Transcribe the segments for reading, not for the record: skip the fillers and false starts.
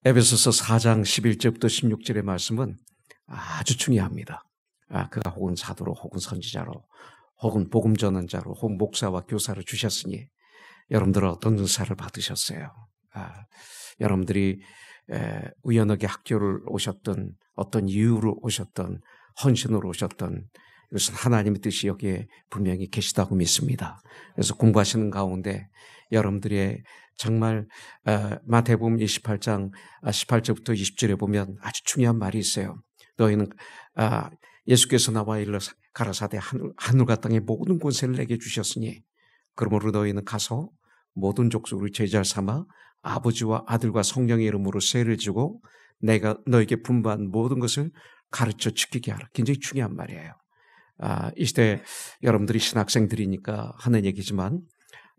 에베소서 4장 11절부터 16절의 말씀은 아주 중요합니다. 그가 혹은 사도로 혹은 선지자로 혹은 복음 전환자로 혹은 목사와 교사를 주셨으니 여러분들은 어떤 은사를 받으셨어요? 여러분들이 우연하게 학교를 오셨던 어떤 이유로 오셨던 헌신으로 오셨던 이것은 하나님의 뜻이 여기에 분명히 계시다고 믿습니다. 그래서 공부하시는 가운데 여러분들의 정말 마태복음 28장 18절부터 20절에 보면 아주 중요한 말이 있어요. 너희는 예수께서 나와 일러 가라사대 하늘과 땅의 모든 권세를 내게 주셨으니 그러므로 너희는 가서 모든 족속을 제자를 삼아 아버지와 아들과 성령의 이름으로 세를 주고 내가 너에게 분부한 모든 것을 가르쳐 지키게 하라. 굉장히 중요한 말이에요. 이 시대 여러분들이 신학생들이니까 하는 얘기지만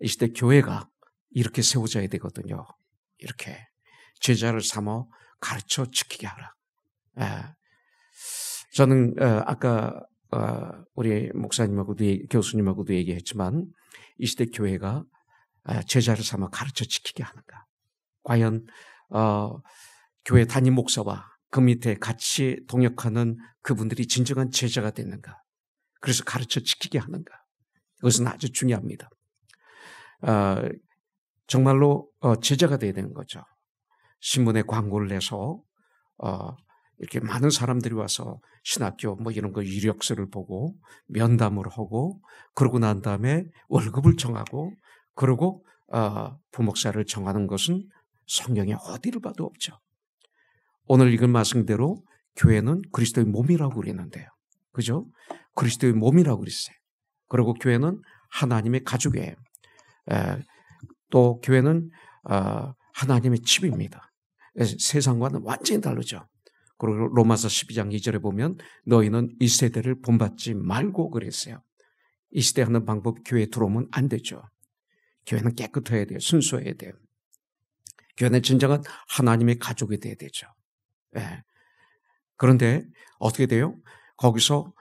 이 시대 교회가 이렇게 세워져야 되거든요. 이렇게 제자를 삼아 가르쳐 지키게 하라. 저는 아까 우리 목사님하고도 교수님하고도 얘기했지만 이 시대 교회가 제자를 삼아 가르쳐 지키게 하는가? 과연 교회 담임 목사와 그 밑에 같이 동역하는 그분들이 진정한 제자가 됐는가? 그래서 가르쳐 지키게 하는가? 이것은 아주 중요합니다. 정말로 제자가 돼야 되는 거죠. 신문에 광고를 내서 이렇게 많은 사람들이 와서 신학교 뭐 이런 거 이력서를 보고 면담을 하고 그러고 난 다음에 월급을 정하고 그러고 부목사를 정하는 것은 성경에 어디를 봐도 없죠. 오늘 읽은 말씀대로 교회는 그리스도의 몸이라고 그랬는데요. 그죠? 그리스도의 몸이라고 그랬어요. 그리고 교회는 하나님의 가족이에요. 또 교회는 하나님의 집입니다. 세상과는 완전히 다르죠. 그리고 로마서 12장 2절에 보면 너희는 이 세대를 본받지 말고 그랬어요. 이 시대 하는 방법 교회에 들어오면 안 되죠. 교회는 깨끗해야 돼요. 순수해야 돼요. 교회는 진정한 하나님의 가족이 돼야 되죠. 그런데 어떻게 돼요? 거기서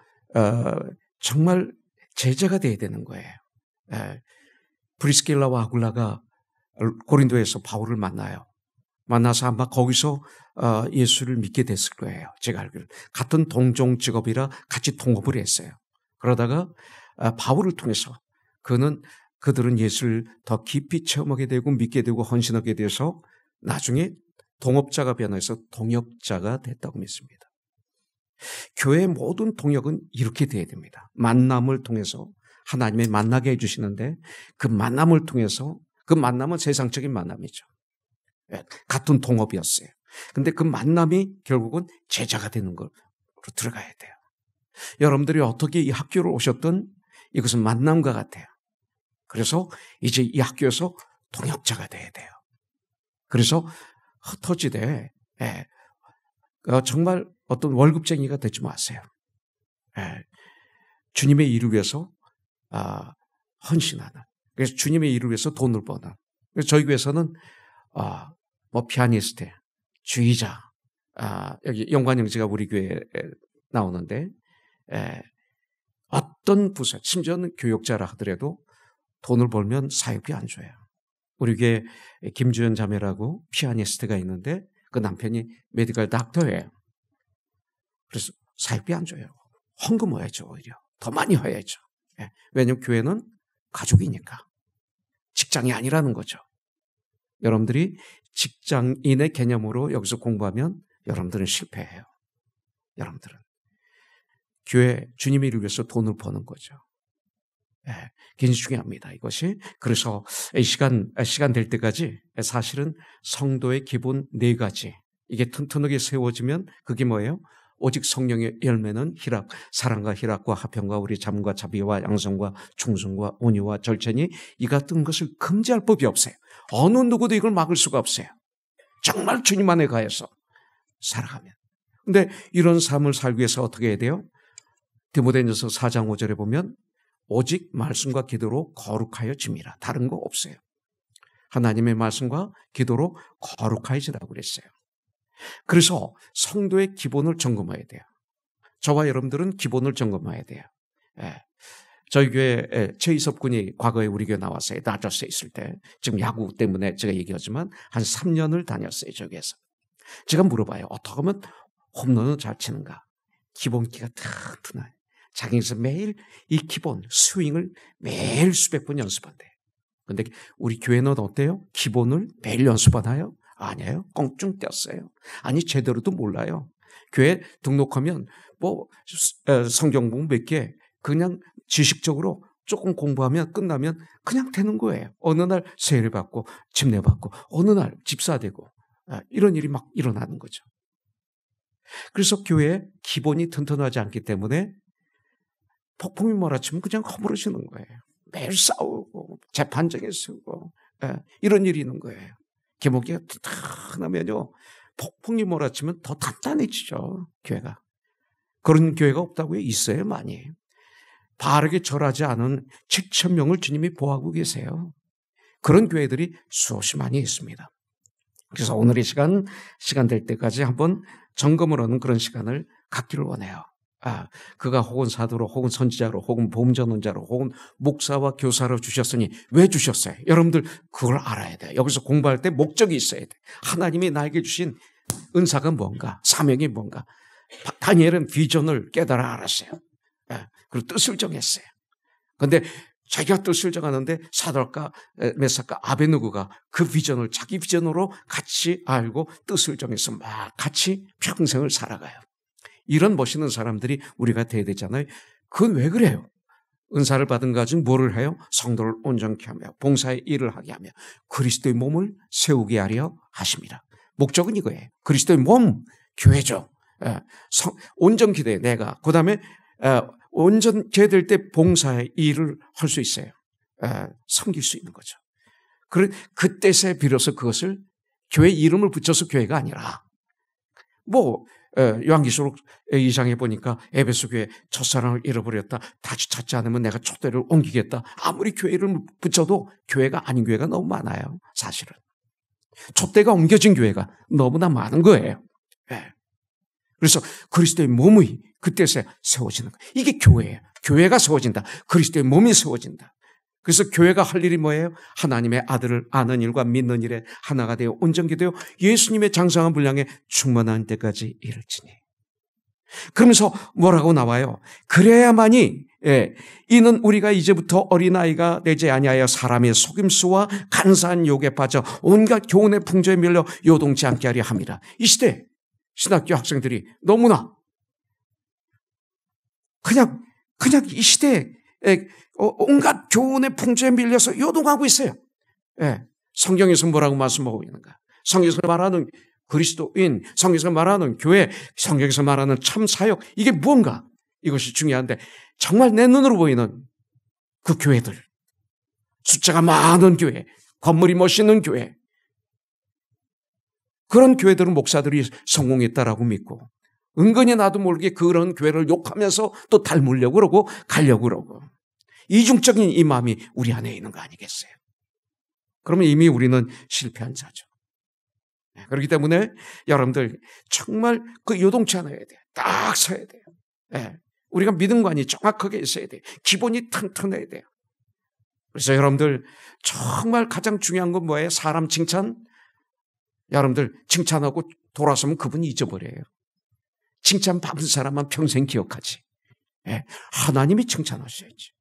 정말 제자가 돼야 되는 거예요. 브리스길라와 아굴라가 고린도에서 바울을 만나요. 만나서 아마 거기서 예수를 믿게 됐을 거예요. 제가 알기로. 같은 동종 직업이라 같이 동업을 했어요. 그러다가 바울을 통해서 그들은 예수를 더 깊이 체험하게 되고 믿게 되고 헌신하게 돼서 나중에 동업자가 변해서 동역자가 됐다고 믿습니다. 교회의 모든 동역은 이렇게 돼야 됩니다. 만남을 통해서 하나님의 만나게 해주시는데 그 만남을 통해서 그 만남은 세상적인 만남이죠. 같은 동업이었어요. 근데 그 만남이 결국은 제자가 되는 걸로 들어가야 돼요. 여러분들이 어떻게 이 학교를 오셨든 이것은 만남과 같아요. 그래서 이제 이 학교에서 동역자가 돼야 돼요. 그래서 흩어지되 정말 어떤 월급쟁이가 되지 마세요. 주님의 일을 위해서 헌신하는. 그래서 주님의 일을 위해서 돈을 버는. 그래서 저희 교회에서는 뭐 피아니스트, 주의자, 여기 영관영 씨가 우리 교회에 나오는데 어떤 부서, 심지어는 교역자라 하더라도 돈을 벌면 사역비 안 줘요. 우리 교회 김주연 자매라고 피아니스트가 있는데 그 남편이 메디컬 닥터예요. 그래서 사역비 안 줘요. 헌금 해야죠. 오히려 더 많이 해야죠. 왜냐하면 교회는 가족이니까. 직장이 아니라는 거죠. 여러분들이 직장인의 개념으로 여기서 공부하면 여러분들은 실패해요. 여러분들은 교회 주님의 일을 위해서 돈을 버는 거죠. 굉장히 중요합니다. 이것이. 그래서 이 시간 될 때까지 사실은 성도의 기본 4가지 이게 튼튼하게 세워지면 그게 뭐예요? 오직 성령의 열매는 희락, 사랑과 희락과 화평과 우리 잠과 자비와 양성과 충성과 온유와 절제니 이 같은 것을 금지할 법이 없어요. 어느 누구도 이걸 막을 수가 없어요. 정말 주님 안에 가해서 살아가면. 근데 이런 삶을 살기 위해서 어떻게 해야 돼요? 디모데전서 4장 5절에 보면 오직 말씀과 기도로 거룩하여 짐이라. 다른 거 없어요. 하나님의 말씀과 기도로 거룩하여지라고 그랬어요. 그래서 성도의 기본을 점검해야 돼요. 저와 여러분들은 기본을 점검해야 돼요. 저희 교회 최이섭 군이 과거에 우리 교회 나왔어요. 다저스에 있을 때. 지금 야구 때문에 제가 얘기하지만 한 3년을 다녔어요. 저기에서. 제가 물어봐요. 어떻게 하면 홈런을 잘 치는가? 기본기가 튼튼해. 자기에서 매일 이 기본 스윙을 매일 수백 번 연습한대. 근데 우리 교회는 어때요? 기본을 매일 연습하나요? 아니에요. 껑충 떼었어요. 아니 제대로도 몰라요. 교회 등록하면 뭐 성경복 몇 개 그냥 지식적으로 조금 공부하면 끝나면 그냥 되는 거예요. 어느 날 세례 받고 침례 받고 어느 날 집사 되고 이런 일이 막 일어나는 거죠. 그래서 교회에 기본이 튼튼하지 않기 때문에 폭풍이 몰아치면 그냥 허물어지는 거예요. 매일 싸우고 재판정에 서고 이런 일이 있는 거예요. 기본기가 튼튼하면요 폭풍이 몰아치면 더 단단해지죠. 교회가. 그런 교회가 없다고요? 있어요. 많이. 바르게 절하지 않은 7,000명을 주님이 보호하고 계세요. 그런 교회들이 수없이 많이 있습니다. 그래서 오늘의 시간 될 때까지 한번 점검을 하는 그런 시간을 갖기를 원해요. 그가 혹은 사도로 혹은 선지자로 혹은 보험전원자로 혹은 목사와 교사로 주셨으니 왜 주셨어요? 여러분들 그걸 알아야 돼요. 여기서 공부할 때 목적이 있어야 돼요. 하나님이 나에게 주신 은사가 뭔가, 사명이 뭔가. 다니엘은 비전을 깨달아 알았어요. 그리고 뜻을 정했어요. 그런데 자기가 뜻을 정하는데 사드락과 메삭과 아베느고가 그 비전을 자기 비전으로 같이 알고 뜻을 정해서 막 같이 평생을 살아가요. 이런 멋있는 사람들이 우리가 돼야 되잖아요. 그건 왜 그래요? 은사를 받은 가지고 뭐를 해요? 성도를 온전케 하며 봉사의 일을 하게 하며 그리스도의 몸을 세우게 하려 하십니다. 목적은 이거예요. 그리스도의 몸, 교회죠. 온전케 돼 내가. 그 다음에 온전케 될 때 봉사의 일을 할 수 있어요. 섬길 수 있는 거죠. 그 때에 비로소 그것을 교회 이름을 붙여서 교회가 아니라 요한계시록 2장에 보니까 에베소 교회 첫사랑을 잃어버렸다. 다시 찾지 않으면 내가 촛대를 옮기겠다. 아무리 교회 이름을 붙여도 교회가 아닌 교회가 너무 많아요. 사실은. 촛대가 옮겨진 교회가 너무나 많은 거예요. 그래서 그리스도의 몸의 그때서 세워지는 거예요. 이게 교회예요. 교회가 세워진다. 그리스도의 몸이 세워진다. 그래서 교회가 할 일이 뭐예요? 하나님의 아들을 아는 일과 믿는 일에 하나가 되어 온전케 되어 예수님의 장성한 분량에 충만한 때까지 이를지니. 그러면서 뭐라고 나와요? 그래야만이 이는 우리가 이제부터 어린아이가 되지 아니하여 사람의 속임수와 간사한 욕에 빠져 온갖 교훈의 풍조에 밀려 요동치 않게 하려 함이라. 이 시대 신학교 학생들이 너무나 그냥 이 시대에 온갖 교훈의 풍조에 밀려서 요동하고 있어요. 성경에서 뭐라고 말씀하고 있는가? 성경에서 말하는 그리스도인, 성경에서 말하는 교회, 성경에서 말하는 참 사역, 이게 무언가? 이것이 중요한데 정말 내 눈으로 보이는 그 교회들, 숫자가 많은 교회, 건물이 멋있는 교회, 그런 교회들은 목사들이 성공했다라고 믿고 은근히 나도 모르게 그런 교회를 욕하면서 또 닮으려고 그러고 가려고 그러고 이중적인 이 마음이 우리 안에 있는 거 아니겠어요? 그러면 이미 우리는 실패한 자죠. 그렇기 때문에 여러분들 정말 그 요동치 않아야 돼요. 딱 서야 돼요. 우리가 믿음관이 정확하게 있어야 돼요. 기본이 튼튼해야 돼요. 그래서 여러분들 정말 가장 중요한 건 뭐예요? 사람 칭찬? 여러분들 칭찬하고 돌아서면 그분이 잊어버려요. 칭찬 받은 사람만 평생 기억하지. 하나님이 칭찬하셔야지.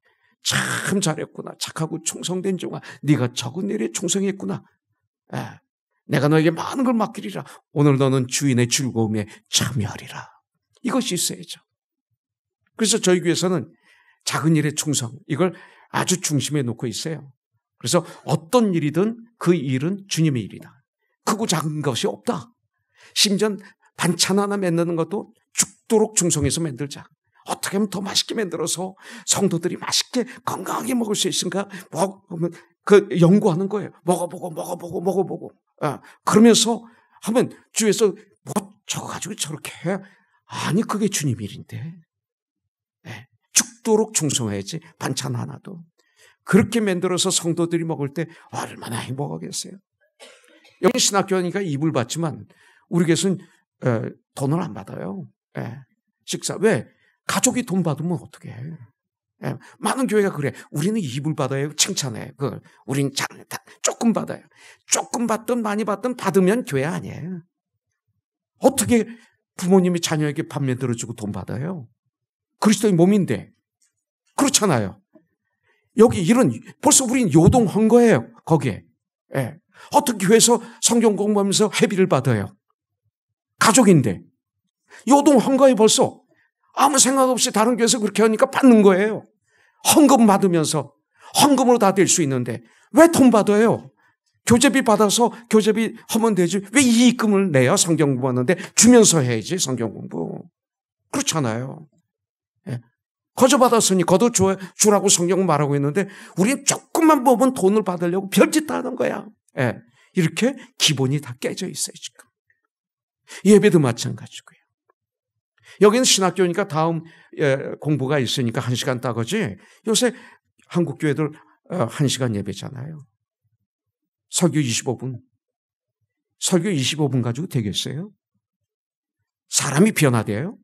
참 잘했구나. 착하고 충성된 종아. 네가 적은 일에 충성했구나. 내가 너에게 많은 걸 맡기리라. 오늘 너는 주인의 즐거움에 참여하리라. 이것이 있어야죠. 그래서 저희 교회에서는 작은 일에 충성, 이걸 아주 중심에 놓고 있어요. 그래서 어떤 일이든 그 일은 주님의 일이다. 크고 작은 것이 없다. 심지어 반찬 하나 만드는 것도 죽도록 충성해서 만들자. 어떻게 하면 더 맛있게 만들어서 성도들이 맛있게 건강하게 먹을 수 있을까? 연구하는 거예요. 먹어보고. 그러면서 하면 주위에서 뭐 저거 가지고 저렇게 해? 아니 그게 주님 일인데. 죽도록 충성해야지. 반찬 하나도. 그렇게 만들어서 성도들이 먹을 때 얼마나 행복하겠어요. 여기 신학교니까 이불 받지만 우리 교회는 돈을 안 받아요. 식사. 왜? 가족이 돈 받으면 어떻게 해? 많은 교회가 그래. 우리는 이불 받아요. 칭찬해. 우리는 조금 받아요. 조금 받든 많이 받든 받으면 교회 아니에요. 어떻게 부모님이 자녀에게 밥 만들어주고 돈 받아요? 그리스도의 몸인데. 그렇잖아요. 여기 벌써 우린 요동한 거예요. 거기에. 예. 어떻게 교회에서 성경 공부하면서 회비를 받아요? 가족인데. 요동한 거예요, 벌써. 아무 생각 없이 다른 교회에서 그렇게 하니까 받는 거예요. 헌금 받으면서. 헌금으로 다 될 수 있는데 왜 돈 받아요? 교재비 받아서 교재비 하면 되지. 왜 이익금을 내요? 성경 공부하는데 주면서 해야지, 성경 공부. 그렇잖아요. 예. 거저 받았으니 거둬 주라고 성경은 말하고 있는데 우리는 조금만 보면 돈을 받으려고 별짓 다 하는 거야. 예. 이렇게 기본이 다 깨져 있어요, 지금. 예배도 마찬가지고요. 여기는 신학교니까 다음 공부가 있으니까 1시간 따거지. 요새 한국 교회들 1시간 예배잖아요. 설교 25분. 설교 25분 가지고 되겠어요? 사람이 변화돼요?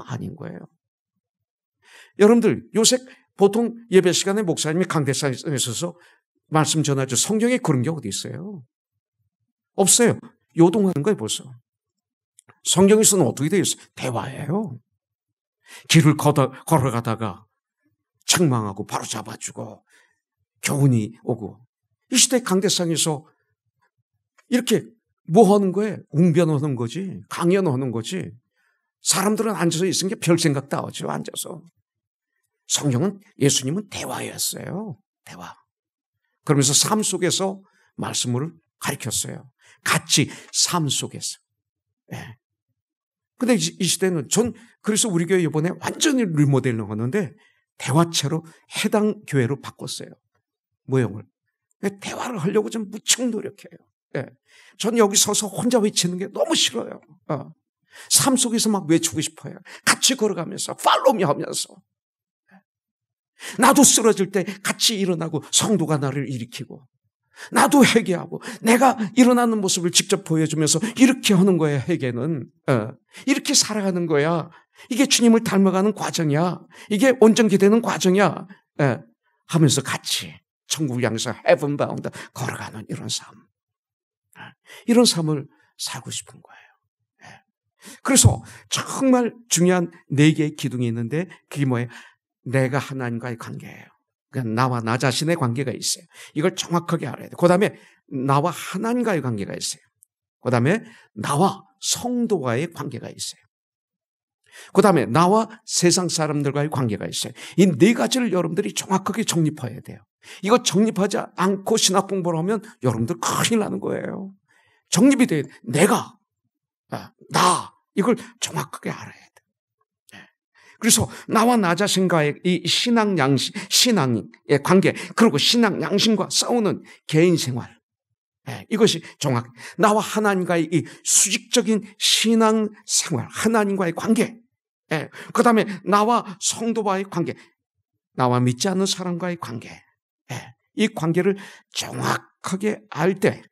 아닌 거예요. 여러분들, 요새 보통 예배 시간에 목사님이 강대상에 서서 말씀 전하죠. 성경에 그런 게 어디 있어요? 없어요. 요동하는 거예요, 벌써. 성경에서는 어떻게 되어 있어요? 대화예요. 길을 걸어가다가 책망하고 바로 잡아주고 교훈이 오고. 이 시대 강대상에서 이렇게 뭐 하는 거예요? 웅변하는 거지. 강연하는 거지. 사람들은 앉아서 있은 게 별 생각 다 하죠. 앉아서. 성경은, 예수님은 대화였어요. 대화. 그러면서 삶 속에서 말씀을 가르쳤어요. 같이 삶 속에서. 예. 근데 이 시대는 그래서 우리 교회 이번에 완전히 리모델링 하는데 대화체로 해당 교회로 바꿨어요. 모형을. 대화를 하려고 좀 무척 노력해요. 예. 전 여기 서서 혼자 외치는 게 너무 싫어요. 삶 속에서 막 외치고 싶어요. 같이 걸어가면서, 팔로미 하면서. 나도 쓰러질 때 같이 일어나고 성도가 나를 일으키고, 나도 회개하고, 내가 일어나는 모습을 직접 보여주면서 이렇게 하는 거야, 회개는. 이렇게 살아가는 거야. 이게 주님을 닮아가는 과정이야. 이게 온전히 되는 과정이야. 하면서 같이 천국을 향해서 heaven bound 걸어가는 이런 삶. 이런 삶을 살고 싶은 거예요. 그래서 정말 중요한 4개의 기둥이 있는데 그게 뭐예요? 내가 하나님과의 관계예요. 그러니까 나와 나 자신의 관계가 있어요. 이걸 정확하게 알아야 돼요. 그 다음에 나와 하나님과의 관계가 있어요. 그 다음에 나와 성도와의 관계가 있어요. 그 다음에 나와 세상 사람들과의 관계가 있어요. 이 4가지를 여러분들이 정확하게 정립해야 돼요. 이거 정립하지 않고 신학 공부를 하면 여러분들 큰일 나는 거예요. 정립이 돼야 돼. 내가, 나, 이걸 정확하게 알아야 돼. 그래서 나와 나 자신과의 이 신앙의 관계, 그리고 신앙 양심과 싸우는 개인 생활. 이것이 정확. 나와 하나님과의 이 수직적인 신앙 생활, 하나님과의 관계. 그 다음에 나와 성도와의 관계, 나와 믿지 않는 사람과의 관계. 이 관계를 정확하게 알 때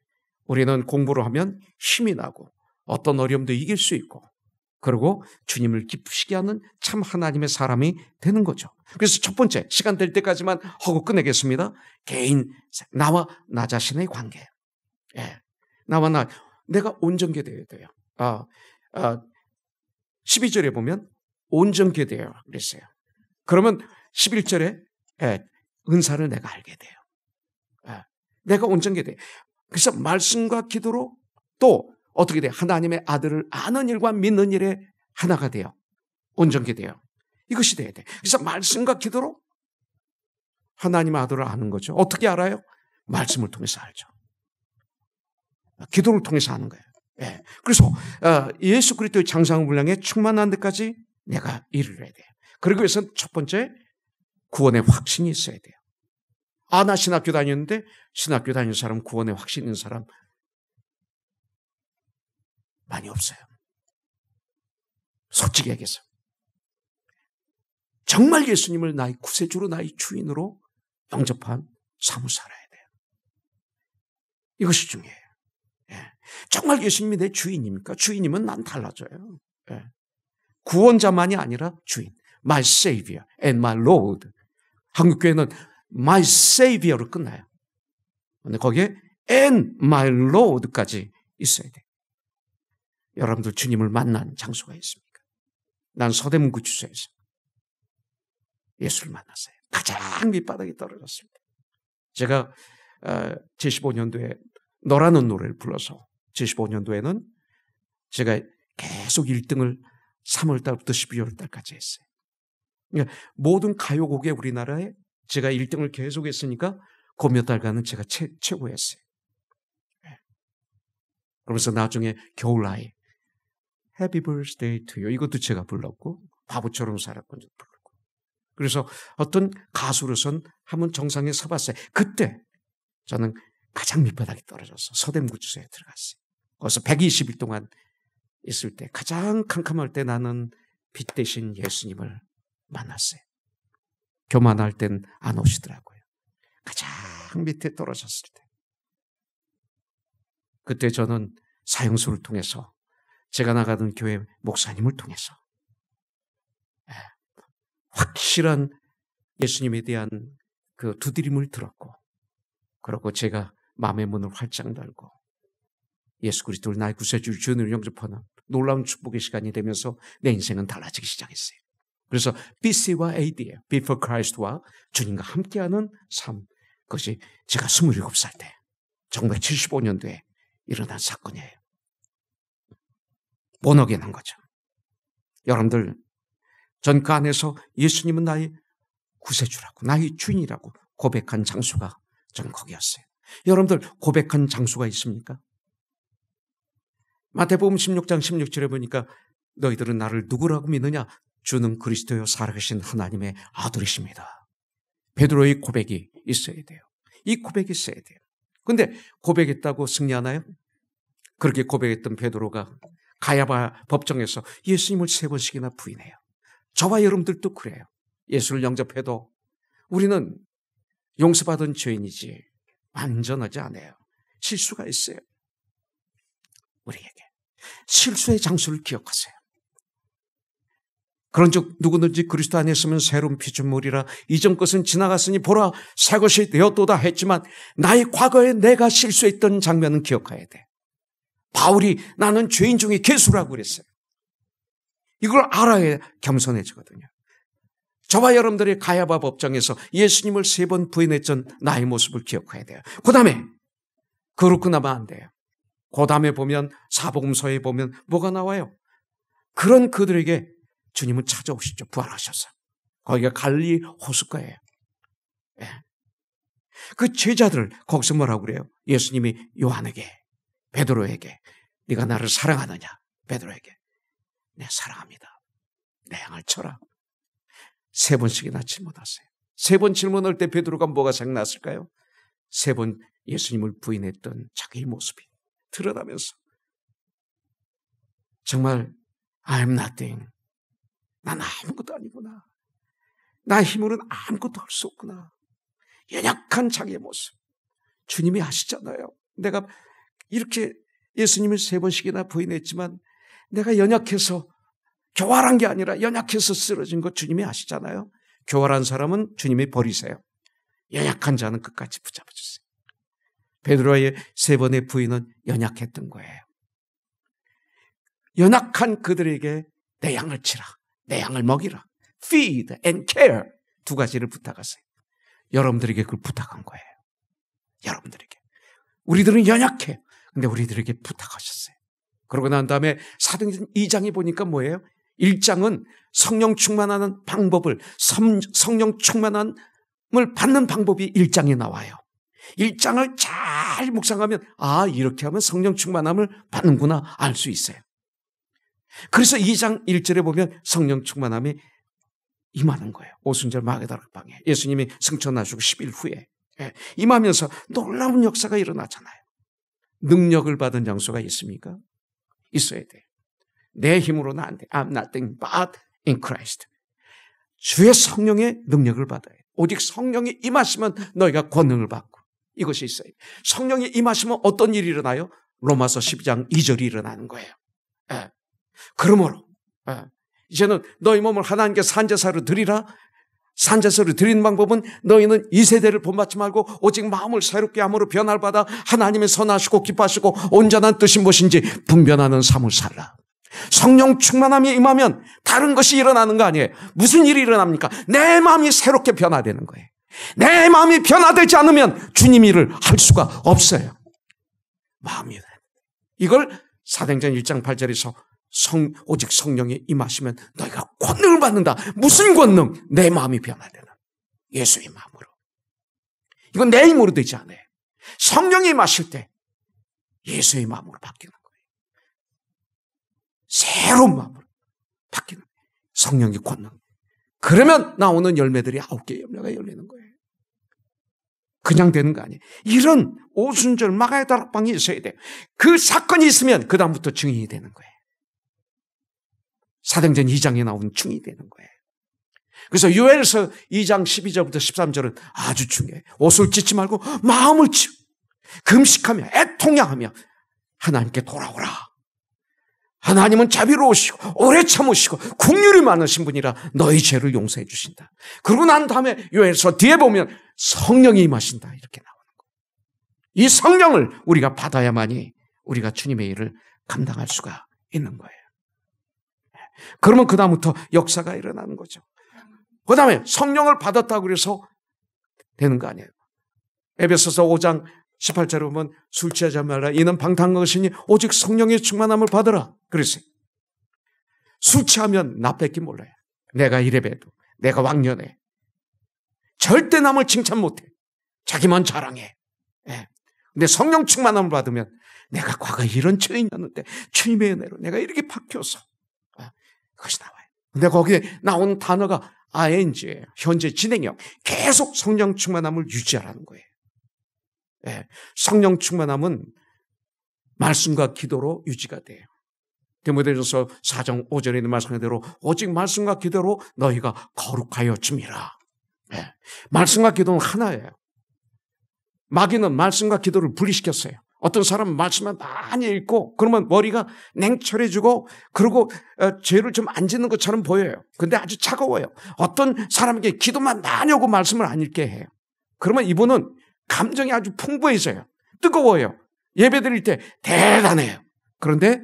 우리는 공부를 하면 힘이 나고 어떤 어려움도 이길 수 있고, 그리고 주님을 기쁘시게 하는 참 하나님의 사람이 되는 거죠. 그래서 첫 번째, 시간 될 때까지만 하고 끝내겠습니다. 나와 나 자신의 관계. 내가 온전케 되어야 돼요. 12절에 보면 온전케 되어요. 그랬어요. 그러면 11절에 은사를 내가 알게 돼요. 내가 온전케 돼요. 그래서 말씀과 기도로 또 어떻게 돼요? 하나님의 아들을 아는 일과 믿는 일에 하나가 돼요. 온전케 돼요. 이것이 돼야 돼. 그래서 말씀과 기도로 하나님의 아들을 아는 거죠. 어떻게 알아요? 말씀을 통해서 알죠. 기도를 통해서 아는 거예요. 그래서 예수 그리스도의 장성한 분량에 충만한 데까지 내가 이르러야 돼요. 그러기 위해서는 첫 번째, 구원의 확신이 있어야 돼요. 나 신학교 다녔는데, 신학교 다니는 사람, 구원의 확신 있는 사람 많이 없어요. 솔직히 얘기해서. 정말 예수님을 나의 구세주로, 나의 주인으로 영접한 삶을 살아야 돼요. 이것이 중요해요. 정말 예수님이 내 주인입니까? 주인이면 난 달라져요. 구원자만이 아니라 주인. My Savior and my Lord. 한국교회는 My Savior로 끝나요. 근데 거기에 and my Lord까지 있어야 돼요. 여러분들 주님을 만난 장소가 있습니까? 난 서대문구 주소에서 예수를 만났어요. 가장 밑바닥에 떨어졌습니다. 제가 75년도에 너라는 노래를 불러서 75년도에는 제가 계속 1등을 3월달부터 12월달까지 했어요. 그러니까 모든 가요곡에 우리나라에 제가 1등을 계속 했으니까 그 몇 달간은 제가 최고였어요. 그러면서 나중에 겨울아이 Happy Birthday to You 이것도 제가 불렀고 바보처럼 살았건도 불렀고 그래서 어떤 가수로선 한번 정상에 서봤어요. 그때 저는 가장 밑바닥에 떨어져서 서대문구주소에 들어갔어요. 거기서 120일 동안 있을 때 가장 캄캄할 때 나는 빛 대신 예수님을 만났어요. 교만할 땐 안 오시더라고요. 가장 밑에 떨어졌을 때. 그때 저는 사형수를 통해서 제가 나가던 교회 목사님을 통해서 확실한 예수님에 대한 그 두드림을 들었고 그리고 제가 마음의 문을 활짝 열고 예수 그리스도를 나의 구세주 주님을 영접하는 놀라운 축복의 시간이 되면서 내 인생은 달라지기 시작했어요. 그래서 BC와 AD예요. Before Christ와 주님과 함께하는 삶. 그것이 제가 27살 때 1975년도에 일어난 사건이에요. 본어게 난 거죠. 여러분들 전 그 안에서 예수님은 나의 구세주라고 나의 주인이라고 고백한 장소가 전 거기였어요. 여러분들 고백한 장소가 있습니까? 마태복음 16장 16절에 보니까 너희들은 나를 누구라고 믿느냐? 주는 그리스도요 살아계신 하나님의 아들이십니다. 베드로의 고백이 있어야 돼요. 이 고백이 있어야 돼요. 그런데 고백했다고 승리하나요? 그렇게 고백했던 베드로가 가야바 법정에서 예수님을 3번씩이나 부인해요. 저와 여러분들도 그래요. 예수를 영접해도 우리는 용서받은 죄인이지 완전하지 않아요. 실수가 있어요. 우리에게 실수의 장소를 기억하세요. 그런즉 누구든지 그리스도 안에 있으면 새로운 피조물이라 이전 것은 지나갔으니 보라 새 것이 되었도다 했지만 나의 과거에 내가 실수했던 장면은 기억해야 돼. 바울이 나는 죄인 중에 괴수라고 그랬어요. 이걸 알아야 겸손해지거든요. 저와 여러분들의 가야바 법정에서 예수님을 3번 부인했던 나의 모습을 기억해야 돼요. 그 다음에 그렇고 나면 안 돼요. 그 다음에 보면 사복음서에 보면 뭐가 나와요? 그런 그들에게 주님은 찾아오시죠. 부활하셔서. 거기가 갈릴리 호숫가예요. 예. 그 제자들 거기서 뭐라고 그래요? 예수님이 요한에게 베드로에게 네가 나를 사랑하느냐? 베드로에게 네 사랑합니다. 내 양을 쳐라. 3번씩이나 질문하세요. 3번 질문할 때 베드로가 뭐가 생각났을까요? 3번 예수님을 부인했던 자기의 모습이 드러나면서 정말 I'm nothing. 난 아무것도 아니구나. 나의 힘으로는 아무것도 할 수 없구나. 연약한 자기의 모습. 주님이 아시잖아요. 내가 이렇게 예수님을 3번씩이나 부인했지만 내가 연약해서 교활한 게 아니라 연약해서 쓰러진 거 주님이 아시잖아요. 교활한 사람은 주님이 버리세요. 연약한 자는 끝까지 붙잡아주세요. 베드로의 3번의 부인은 연약했던 거예요. 연약한 그들에게 내 양을 치라. 내 양을 먹이라. Feed and care. 2가지를 부탁하세요. 여러분들에게 그걸 부탁한 거예요. 여러분들에게. 우리들은 연약해. 근데 우리들에게 부탁하셨어요. 그러고 난 다음에 사도행전 2장에 보니까 뭐예요? 1장은 성령 충만하는 방법을, 성령 충만함을 받는 방법이 1장에 나와요. 1장을 잘 묵상하면 아, 이렇게 하면 성령 충만함을 받는구나 알 수 있어요. 그래서 2장 1절에 보면 성령 충만함이 임하는 거예요. 오순절 마게다락방에 예수님이 승천하시고 10일 후에 임하면서 놀라운 역사가 일어나잖아요. 능력을 받은 장소가 있습니까? 있어야 돼요. 내 힘으로는 안 돼. I'm nothing but in Christ. 주의 성령의 능력을 받아야 돼. 오직 성령이 임하시면 너희가 권능을 받고 이것이 있어요. 성령이 임하시면 어떤 일이 일어나요? 로마서 12장 2절이 일어나는 거예요. 그러므로 이제는 너희 몸을 하나님께 산제사로 드리라. 산제사를 드리는 방법은 너희는 이 세대를 본받지 말고 오직 마음을 새롭게 함으로 변화를 받아 하나님의 선하시고 기뻐하시고 온전한 뜻이 무엇인지 분별하는 삶을 살라. 성령 충만함이 임하면 다른 것이 일어나는 거 아니에요. 무슨 일이 일어납니까? 내 마음이 새롭게 변화되는 거예요. 내 마음이 변화되지 않으면 주님 일을 할 수가 없어요. 마음이. 이걸 사도행전 1장 8절에서 오직 성령이 임하시면 너희가 권능을 받는다. 무슨 권능? 내 마음이 변화되는 예수의 마음으로. 이건 내 힘으로 되지 않아요. 성령이 임하실 때 예수의 마음으로 바뀌는 거예요. 새로운 마음으로 바뀌는 거예요. 성령의 권능. 그러면 나오는 열매들이 9개의 열매가 열리는 거예요. 그냥 되는 거 아니에요. 이런 오순절 마가의 다락방이 있어야 돼요. 그 사건이 있으면 그 다음부터 증인이 되는 거예요. 사도행전 2장에 나오는 증인이 되는 거예요. 그래서 요엘서 2장 12절부터 13절은 아주 중요해요. 옷을 찢지 말고 마음을 찢고 금식하며 애통야하며 하나님께 돌아오라. 하나님은 자비로우시고 오래 참으시고 긍휼이 많으신 분이라 너희 죄를 용서해 주신다. 그러고 난 다음에 요엘서 뒤에 보면 성령이 임하신다 이렇게 나오는 거예요. 이 성령을 우리가 받아야만이 우리가 주님의 일을 감당할 수가 있는 거예요. 그러면 그 다음부터 역사가 일어나는 거죠. 그 다음에 성령을 받았다고 그래서 되는 거 아니에요. 에베소서 5장 18절에 보면 술 취하지 말라. 이는 방탕한 것이니 오직 성령의 충만함을 받으라. 그랬어요. 술 취하면 나 뺏기 몰라요. 내가 이래봬도 내가 왕년에 절대 남을 칭찬 못해. 자기만 자랑해. 예. 근데 성령 충만함을 받으면 내가 과거에 이런 죄인이었는데 주님의 은혜로 내가 이렇게 바뀌어서 그것이 나와요. 근데 거기에 나온 단어가 ing예요. 현재 진행형. 계속 성령 충만함을 유지하라는 거예요. 예. 성령 충만함은 말씀과 기도로 유지가 돼요. 디모데전서 4장 5절에 있는 말씀대로 오직 말씀과 기도로 너희가 거룩하여 줌이라. 예. 말씀과 기도는 하나예요. 마귀는 말씀과 기도를 분리시켰어요. 어떤 사람은 말씀을 많이 읽고 그러면 머리가 냉철해지고 그리고 죄를 좀 안 짓는 것처럼 보여요. 근데 아주 차가워요. 어떤 사람에게 기도만 많이 하고 말씀을 안 읽게 해요. 그러면 이분은 감정이 아주 풍부해져요. 뜨거워요. 예배 드릴 때 대단해요. 그런데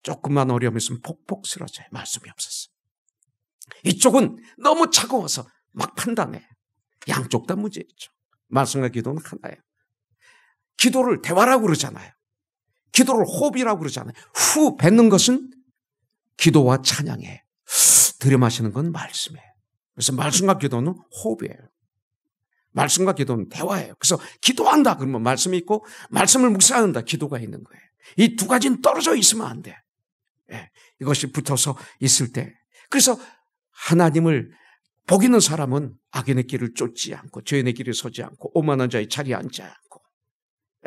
조금만 어려움이 있으면 폭폭 쓰러져요. 말씀이 없었어요. 이쪽은 너무 차가워서 막 판단해요. 양쪽 다 문제 있죠. 말씀과 기도는 하나예요. 기도를 대화라고 그러잖아요. 기도를 호흡이라고 그러잖아요. 후 뱉는 것은 기도와 찬양이에요. 들이마시는 건 말씀이에요. 그래서 말씀과 기도는 호흡이에요. 말씀과 기도는 대화예요. 그래서 기도한다 그러면 말씀이 있고 말씀을 묵상한다 기도가 있는 거예요. 이 두 가지는 떨어져 있으면 안 돼. 예, 이것이 붙어서 있을 때 그래서 하나님을 복 있는 사람은 악인의 길을 쫓지 않고 죄인의 길에 서지 않고 오만한 자의 자리에 앉지 않고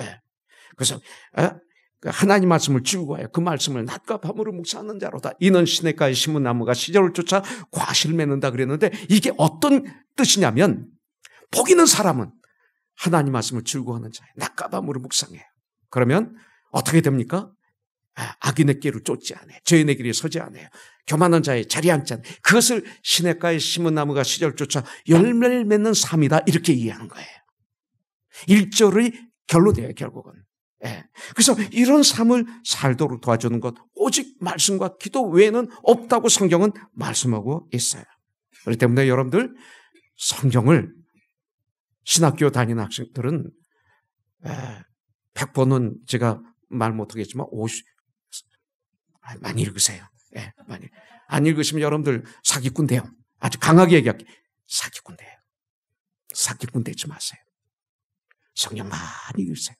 예, 그래서 하나님 말씀을 즐거워해요. 그 말씀을 낮과 밤으로 묵상하는 자로다. 이는 시냇가에 심은 나무가 시절을 쫓아 과실을 맺는다 그랬는데 이게 어떤 뜻이냐면 복 있는 사람은 하나님 말씀을 즐거워하는 자예요. 낮과 밤으로 묵상해요. 그러면 어떻게 됩니까? 악인의 길을 쫓지 않아요. 죄인의 길에 서지 않아요. 교만한 자의 자리에 앉지 않아요. 그것을 시냇가에 심은 나무가 시절을 쫓아 열매를 맺는 삶이다. 이렇게 이해하는 거예요. 1절의 결론이에요. 결국은. 예. 그래서 이런 삶을 살도록 도와주는 것 오직 말씀과 기도 외에는 없다고 성경은 말씀하고 있어요. 그렇기 때문에 여러분들 성경을 신학교 다니는 학생들은 100번은 제가 말 못하겠지만 많이 읽으세요. 예, 많이. 안 읽으시면 여러분들 사기꾼 돼요. 아주 강하게 얘기할게요. 사기꾼 돼요. 사기꾼 되지 마세요. 성경 많이 읽으세요.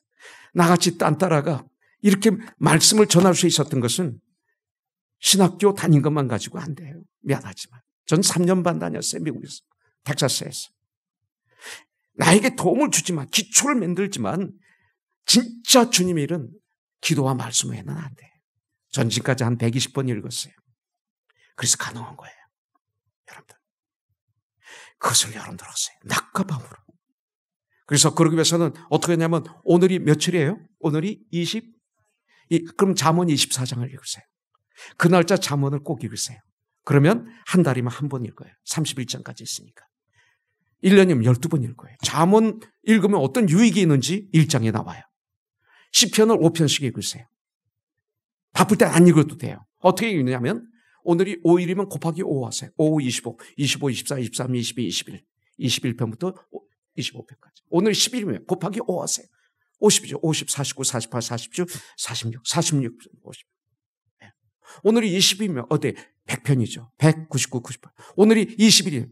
나같이 딴따라가 이렇게 말씀을 전할 수 있었던 것은 신학교 다닌 것만 가지고 안 돼요. 미안하지만. 전 3년 반 다녔어요. 미국에서. 텍사스에서. 나에게 도움을 주지만 기초를 만들지만 진짜 주님의 일은 기도와 말씀 외에는 안 돼요. 전 지금까지 한 120번 읽었어요. 그래서 가능한 거예요. 여러분들. 그것을 여러분들 하세요. 낮과 밤으로. 그래서 그러기 위해서는 어떻게 하냐면 오늘이 며칠이에요? 오늘이 20? 그럼 잠언 24장을 읽으세요. 그 날짜 잠언을 꼭 읽으세요. 그러면 한 달이면 한 번 읽어요. 31장까지 있으니까. 1년이면 12번 읽어요. 잠언 읽으면 어떤 유익이 있는지 1장에 나와요. 시편을 5편씩 읽으세요. 바쁠 때 안 읽어도 돼요. 어떻게 읽느냐면 오늘이 5일이면 곱하기 5 하세요. 5, 25, 25, 24, 23, 22, 21. 21편부터 25편까지. 오늘 10일이면 곱하기 5 하세요. 50이죠. 50, 49, 48, 47, 46, 46, 50. 오늘이 20이면 어때? 100편이죠. 199, 98. 오늘이 21이면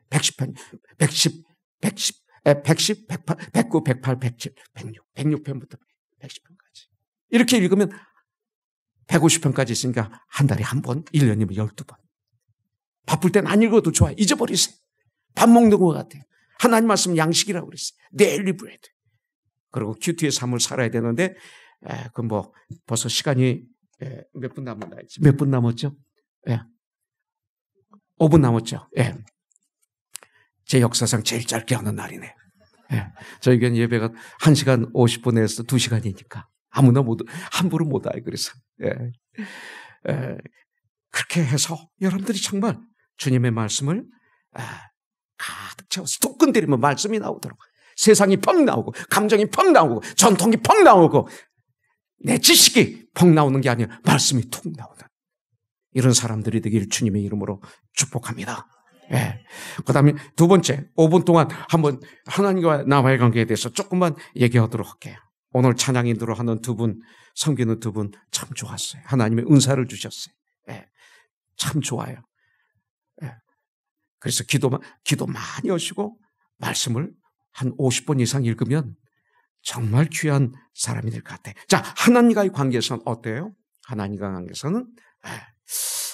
110편, 110, 108, 109, 108, 107, 106, 106편부터 110편까지. 이렇게 읽으면 150편까지 있으니까 한 달에 한 번, 1년이면 12번. 바쁠 땐 안 읽어도 좋아요. 잊어버리세요. 밥 먹는 것 같아요. 하나님 말씀 양식이라고 그랬어요. 데일리 브레드. 그리고 큐티의 삶을 살아야 되는데, 벌써 시간이 몇 분 남았나 했지? 몇 분 남았죠? 5분 남았죠? 제 역사상 제일 짧게 하는 날이네. 저희는 예배가 1시간 50분에서 2시간이니까 아무나 함부로 못 와요. 그래서. 그렇게 해서 여러분들이 정말 주님의 말씀을 가득 채워서 독근 때리면 말씀이 나오도록 세상이 펑 나오고 감정이 펑 나오고 전통이 펑 나오고 내 지식이 펑 나오는 게 아니라 말씀이 툭 나오는 이런 사람들이 되기를 주님의 이름으로 축복합니다. 그 다음에 두 번째 5분 동안 한번 하나님과 나와의 관계에 대해서 조금만 얘기하도록 할게요. 오늘 찬양인으로 하는 두 분, 섬기는 두 분 참 좋았어요. 하나님의 은사를 주셨어요. 참 좋아요. 그래서 기도 많이 하시고 말씀을 한 50번 이상 읽으면 정말 귀한 사람이 될 것 같아요. 자, 하나님과의 관계에서는 어때요? 하나님과의 관계에서는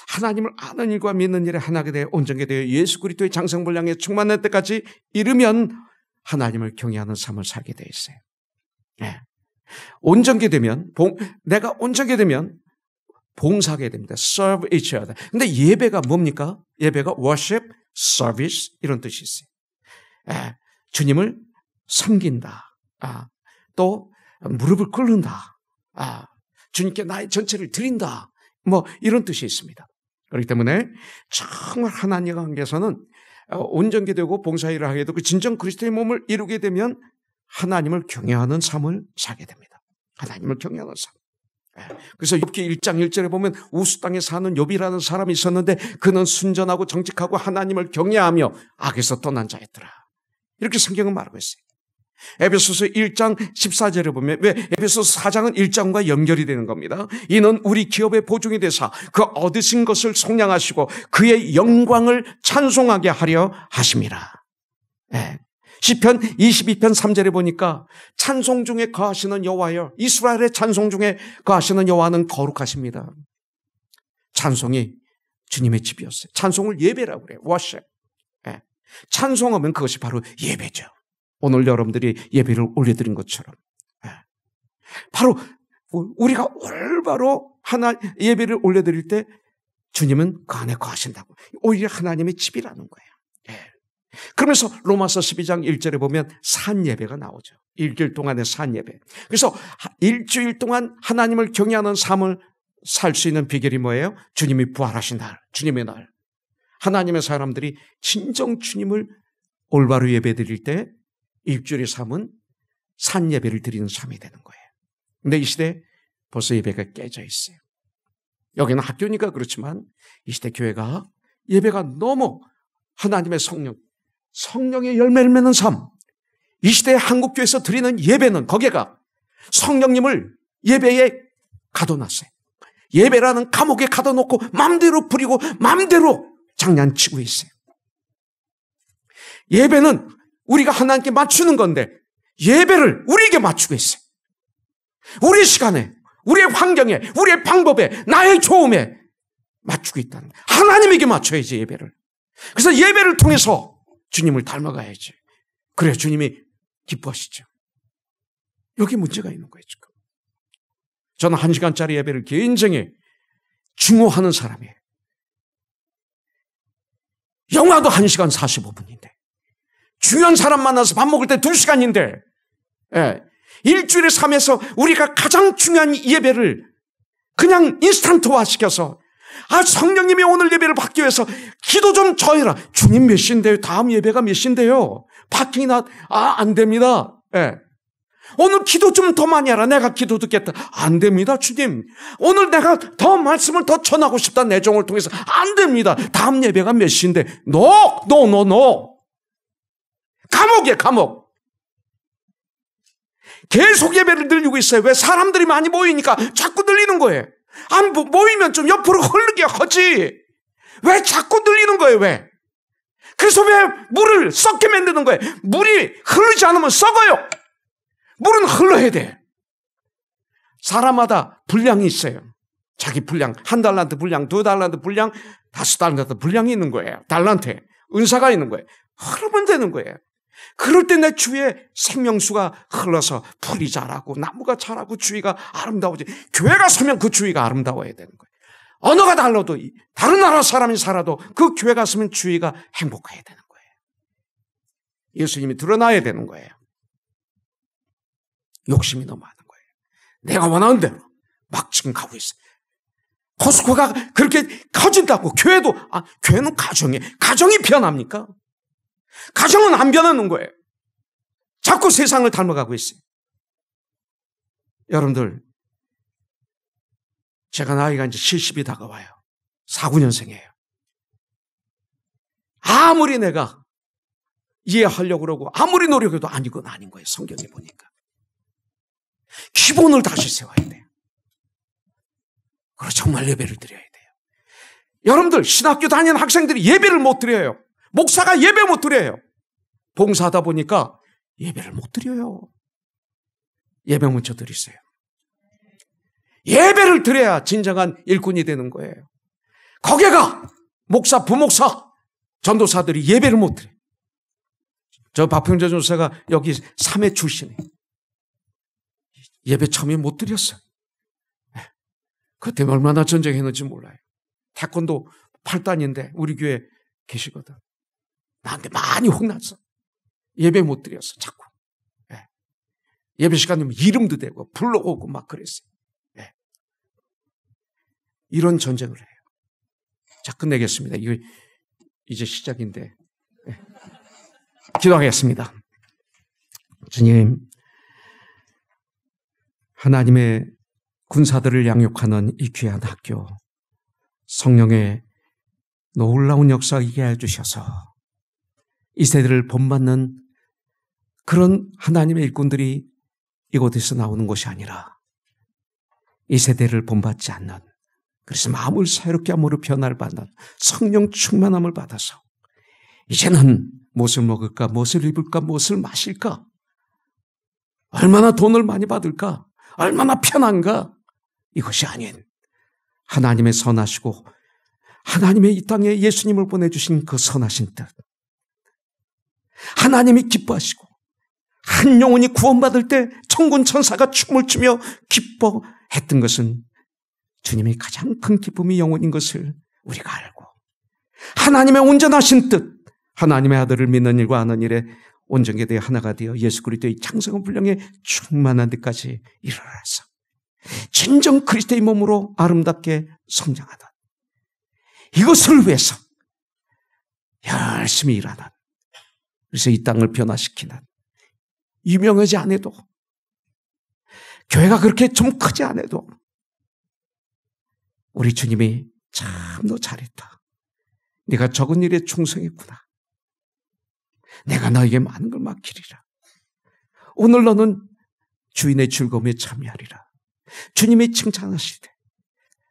하나님을 아는 일과 믿는 일에 하나가 되어 온전하게 되어 예수 그리스도의 장성불 향해 충만할 때까지 이르면 하나님을 경외하는 삶을 살게 되어 있어요. 온전하게 되면 내가 온전하게 되면 봉사하게 됩니다. serve each other. 근데 예배가 뭡니까? 예배가 worship, service 이런 뜻이 있어요. 주님을 섬긴다. 또 무릎을 꿇는다. 주님께 나의 전체를 드린다. 이런 뜻이 있습니다. 그렇기 때문에 정말 하나님과 관계에서는 온전하게 되고 봉사일을 하게 되고 진정 그리스도의 몸을 이루게 되면 하나님을 경외하는 삶을 살게 됩니다. 하나님을 경외하는 삶. 그래서 욥기 1장 1절에 보면 우스 땅에 사는 욥이라는 사람이 있었는데 그는 순전하고 정직하고 하나님을 경외하며 악에서 떠난 자였더라. 이렇게 성경은 말하고 있어요. 에베소서 1장 14절에 보면 왜 에베소서 4장은 1장과 연결이 되는 겁니다. 이는 우리 기업의 보증이 되사 그 얻으신 것을 속량하시고 그의 영광을 찬송하게 하려 하심이라. 시편 22편 3절에 보니까 찬송 중에 거하시는 여호와여, 이스라엘의 찬송 중에 거하시는 여호와는 거룩하십니다. 찬송이 주님의 집이었어요. 찬송을 예배라고 그래요. worship. 찬송하면 그것이 바로 예배죠. 오늘 여러분들이 예배를 올려드린 것처럼 바로 우리가 올바로 예배를 올려드릴 때 주님은 그 안에 거하신다고. 오히려 하나님의 집이라는 거예요. 그러면서 로마서 12장 1절에 보면 산예배가 나오죠. 일주일 동안의 산예배. 그래서 일주일 동안 하나님을 경외하는 삶을 살 수 있는 비결이 뭐예요? 주님이 부활하신 날, 주님의 날. 하나님의 사람들이 진정 주님을 올바로 예배 드릴 때 일주일의 삶은 산예배를 드리는 삶이 되는 거예요. 근데 이 시대에 벌써 예배가 깨져 있어요. 여기는 학교니까 그렇지만 이 시대 교회가 예배가 너무 하나님의 성령의 열매를 맺는 삶. 이 시대에 한국교회에서 드리는 예배는 거기가 성령님을 예배에 가둬놨어요. 예배라는 감옥에 가둬놓고 마음대로 부리고 마음대로 장난치고 있어요. 예배는 우리가 하나님께 맞추는 건데 예배를 우리에게 맞추고 있어요. 우리의 시간에, 우리의 환경에, 우리의 방법에, 나의 좋음에 맞추고 있다는 거예요. 하나님에게 맞춰야지 예배를. 그래서 예배를 통해서 주님을 닮아가야지. 그래야 주님이 기뻐하시죠. 여기 문제가 있는 거예요 지금. 저는 1시간짜리 예배를 굉장히 중요하는 사람이에요. 영화도 1시간 45분인데 중요한 사람 만나서 밥 먹을 때 2시간인데 일주일에 3에서 우리가 가장 중요한 예배를 그냥 인스턴트화 시켜서 성령님이 오늘 예배를 받기 위해서 기도 좀 저 해라. 주님 몇 시인데요? 다음 예배가 몇 시인데요? 파킹이 안 됩니다. 예. 오늘 기도 좀 더 많이 하라. 내가 기도 듣겠다. 안 됩니다, 주님. 오늘 내가 더 말씀을 더 전하고 싶다. 내 종을 통해서. 안 됩니다. 다음 예배가 몇 시인데. 노. 감옥이에요, 감옥. 계속 예배를 늘리고 있어요. 왜? 사람들이 많이 모이니까 자꾸 늘리는 거예요. 안 모이면 좀 옆으로 흐르게 하지. 왜 자꾸 늘리는 거예요, 왜? 그래서 왜 물을 썩게 만드는 거예요? 물이 흐르지 않으면 썩어요. 물은 흘러야 돼. 사람마다 분량이 있어요. 자기 분량, 1달란트 분량, 2달란트 분량, 5달란트 분량이 있는 거예요. 달란트에 은사가 있는 거예요. 흐르면 되는 거예요. 그럴 때 내 주위에 생명수가 흘러서 풀이 자라고 나무가 자라고 주위가 아름다워지. 교회가 서면 그 주위가 아름다워야 되는 거예요. 언어가 달라도 다른 나라 사람이 살아도 그 교회가 서면 주위가 행복해야 되는 거예요. 예수님이 드러나야 되는 거예요. 욕심이 너무 많은 거예요. 내가 원하는 대로 막 지금 가고 있어요. 코스코가 그렇게 커진다고 교회도 교회는 가정이 변합니까? 가정은 안 변하는 거예요. 자꾸 세상을 닮아가고 있어요. 여러분들, 제가 나이가 이제 70이 다가와요. 49년생이에요. 아무리 내가 이해하려고 그러고 아무리 노력해도 이건 아닌 거예요. 성경에 보니까. 기본을 다시 세워야 돼요. 그리고 정말 예배를 드려야 돼요. 여러분들, 신학교 다니는 학생들이 예배를 못 드려요. 목사가 예배 못 드려요. 봉사하다 보니까 예배를 못 드려요. 예배 먼저 드리세요. 예배를 드려야 진정한 일꾼이 되는 거예요. 거기가 목사, 부목사, 전도사들이 예배를 못 드려요. 저 박평재 전도사가 여기 3회 출신이에요. 예배 처음에 못 드렸어요. 그때 얼마나 전쟁했는지 몰라요. 태권도 8단인데 우리 교회 계시거든. 나한테 많이 혼났어. 예배 못 드렸어, 자꾸. 예배 시간 되면 이름도 대고 불러오고 막 그랬어요. 이런 전쟁을 해요. 자, 끝내겠습니다. 이거 이제 시작인데. 기도하겠습니다. 주님, 하나님의 군사들을 양육하는 이 귀한 학교, 성령의 놀라운 역사 있게 해주셔서 이 세대를 본받는 그런 하나님의 일꾼들이 이곳에서 나오는 것이 아니라 이 세대를 본받지 않는, 그래서 마음을 새롭게 함으로 변화를 받는 성령 충만함을 받아서 이제는 무엇을 먹을까, 무엇을 입을까, 무엇을 마실까, 얼마나 돈을 많이 받을까, 얼마나 편한가, 이것이 아닌 하나님의 선하시고 하나님의 이 땅에 예수님을 보내주신 그 선하신 뜻, 하나님이 기뻐하시고 한 영혼이 구원받을 때 천군 천사가 춤을 추며 기뻐했던 것은 주님의 가장 큰 기쁨이 영혼인 것을 우리가 알고, 하나님의 온전하신 뜻, 하나님의 아들을 믿는 일과 하는 일에 온전하게 되어 하나가 되어 예수 그리스도의 장성한 분량에 충만한 데까지 이르러서 진정 그리스도의 몸으로 아름답게 성장하던, 이것을 위해서 열심히 일하는, 그래서 이 땅을 변화시키는, 유명하지 않아도, 교회가 그렇게 좀 크지 않아도 우리 주님이 참 너 잘했다, 네가 적은 일에 충성했구나, 내가 너에게 많은 걸 맡기리라, 오늘 너는 주인의 즐거움에 참여하리라, 주님이 칭찬하실 때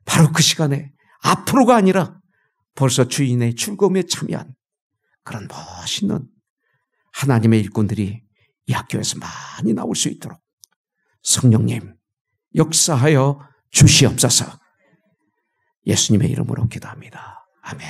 바로 그 시간에 앞으로가 아니라 벌써 주인의 즐거움에 참여한 그런 멋있는 하나님의 일꾼들이 이 학교에서 많이 나올 수 있도록 성령님 역사하여 주시옵소서. 예수님의 이름으로 기도합니다. 아멘.